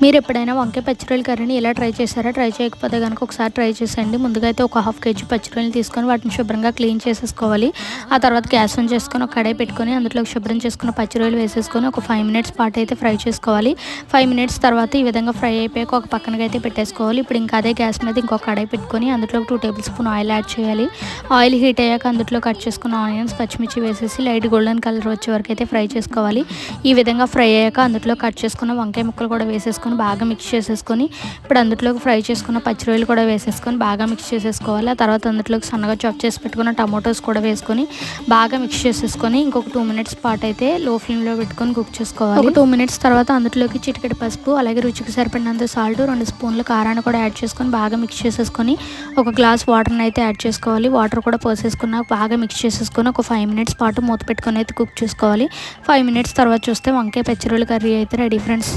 మీరు ఎప్పుడైనా వంకాయ పచ్చిరొయ్యల కర్రీని ఇలా ట్రై చేశారా? ట్రై చేయకపోతే గనుక ఒకసారి ట్రై చేసేయండి. ముందుగా అయితే ఒక హాఫ్ కేజీ పచ్చిరొయ్యలు తీసుకొని వాటిని శుభ్రంగా క్లీన్ చేసేసుకోవాలి. ఆ తర్వాత గ్యాస్ ఆన్ చేసుకొని ఒక కడాయి పెట్టుకొని అందులోకి శుభ్రం చేసుకున్న పచ్చిరొయ్యలు వేసేసుకొని ఒక 5 మినిట్స్ పాటు అయితే ఫ్రై చేసుకోవాలి. 5 మినిట్స్ తర్వాత ఈ విధంగా ఫ్రై అయిపోయాక ఒక పక్కనకైతే పెట్టేసుకోవాలి. ఇప్పుడు ఇంకా అదే గ్యాస్ మీద ఇంకొక కడాయి పెట్టుకొని అందులో 2 టేబుల్ స్పూన్ ఆయిల్ యాడ్ చేయాలి. ఆయిల్ హీట్ అయ్యాక అందులో కట్ చేసుకున్న ఆనియన్స్, పచ్చిమిర్చి వేసేసి లైట్ గోల్డెన్ కలర్ వచ్చే వరకు అయితే ఫ్రై చేసుకోవాలి. ఈ విధంగా ఫ్రై అయ్యాక అందులో కట్ చేసుకున్న వంకాయ ముక్కలు కూడా వేసేసుకొని బాగా మిక్స్ చేసేసుకొని ఇప్పుడు అందులోకి ఫ్రై చేసుకున్న పచ్చిరొయ్యలు కూడా వేసేసుకొని బాగా మిక్స్ చేసేసుకోవాలి. ఆ తర్వాత అందులోకి సన్నగా చాప్ చేసి పెట్టుకున్న టమాటోస్ కూడా వేసుకొని బాగా మిక్స్ చేసేసుకొని ఇంకొక 2 మినిట్స్ పాటు అయితే లో ఫ్లేమ్లో పెట్టుకొని కుక్ చేసుకోవాలి. ఒక 2 మినిట్స్ తర్వాత అందులోకి చిటికెడు పసుపు, అలాగే రుచికి సరిపడినంత సాల్ట్, 2 స్పూన్ల కారాన్ని కూడా యాడ్ చేసుకొని బాగా మిక్స్ చేసేసుకొని ఒక గ్లాస్ వాటర్ని అయితే యాడ్ చేసుకోవాలి. వాటర్ కూడా పోసేసుకున్న బాగా మిక్స్ చేసేసుకొని ఒక 5 మినిట్స్ పాటు మూత పెట్టుకొని అయితే కుక్ చేసుకోవాలి. 5 మినిట్స్ తర్వాత చూస్తే వంకాయ పచ్చిరొయ్యల కర్రీ అయితే రెడీ ఫ్రెండ్స్.